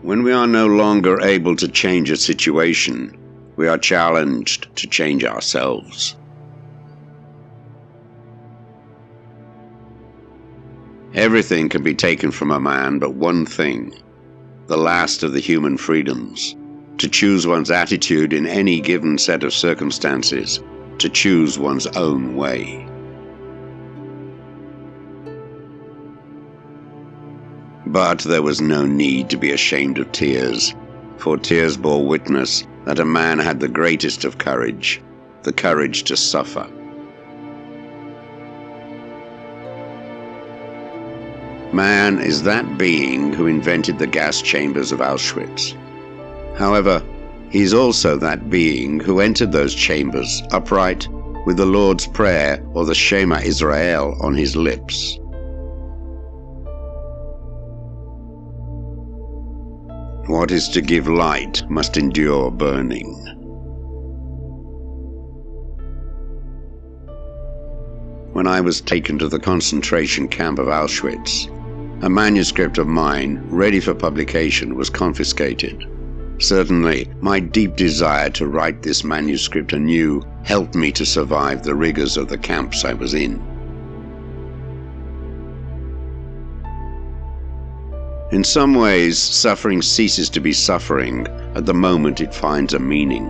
When we are no longer able to change a situation, we are challenged to change ourselves. Everything can be taken from a man but one thing, the last of the human freedoms, to choose one's attitude in any given set of circumstances, to choose one's own way. But there was no need to be ashamed of tears, for tears bore witness that a man had the greatest of courage, the courage to suffer. Man is that being who invented the gas chambers of Auschwitz. However, he is also that being who entered those chambers upright with the Lord's Prayer or the Shema Israel on his lips. What is to give light must endure burning. When I was taken to the concentration camp of Auschwitz, a manuscript of mine, ready for publication, was confiscated. Certainly, my deep desire to write this manuscript anew helped me to survive the rigors of the camps I was in. In some ways, suffering ceases to be suffering at the moment it finds a meaning.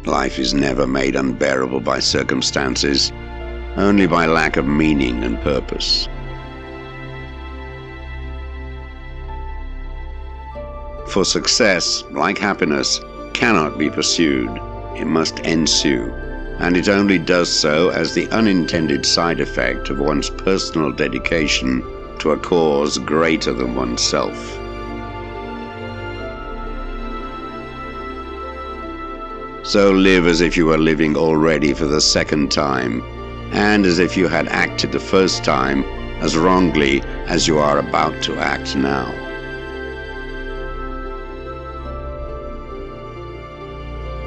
Life is never made unbearable by circumstances, only by lack of meaning and purpose. For success, like happiness, cannot be pursued. It must ensue, and it only does so as the unintended side effect of one's personal dedication to a cause greater than oneself. So live as if you were living already for the second time, and as if you had acted the first time as wrongly as you are about to act now.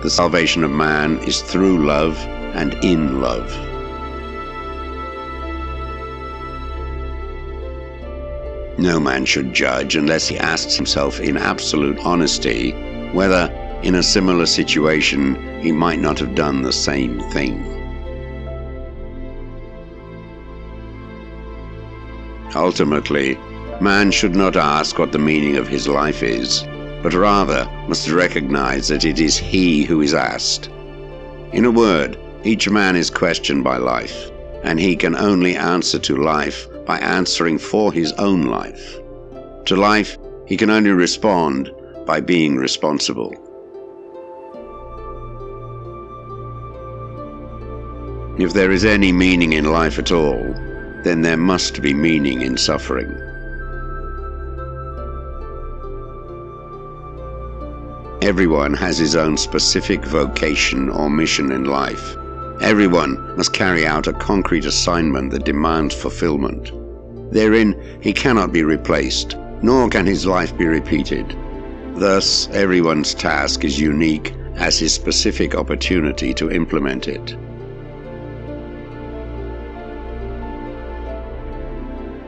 The salvation of man is through love and in love. No man should judge unless he asks himself in absolute honesty whether, in a similar situation, he might not have done the same thing. Ultimately, man should not ask what the meaning of his life is, but rather must recognize that it is he who is asked. In a word, each man is questioned by life, and he can only answer to life by answering for his own life. To life, he can only respond by being responsible. If there is any meaning in life at all, then there must be meaning in suffering. Everyone has his own specific vocation or mission in life. Everyone must carry out a concrete assignment that demands fulfillment. Therein, he cannot be replaced, nor can his life be repeated. Thus, everyone's task is unique as his specific opportunity to implement it.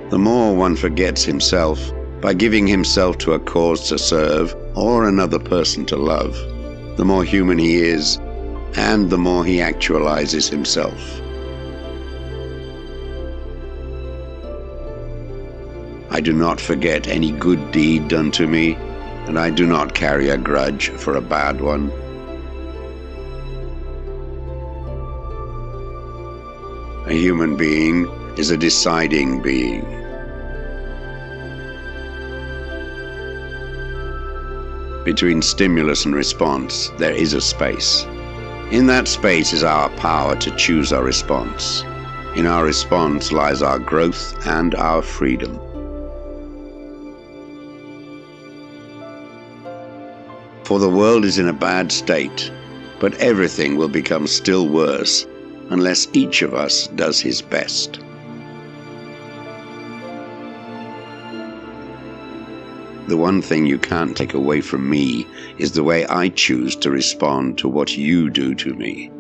The more one forgets himself by giving himself to a cause to serve or another person to love, the more human he is, and the more he actualizes himself. I do not forget any good deed done to me, and I do not carry a grudge for a bad one. A human being is a deciding being. Between stimulus and response, there is a space. In that space is our power to choose our response. In our response lies our growth and our freedom. For the world is in a bad state, but everything will become still worse unless each of us does his best. The one thing you can't take away from me is the way I choose to respond to what you do to me.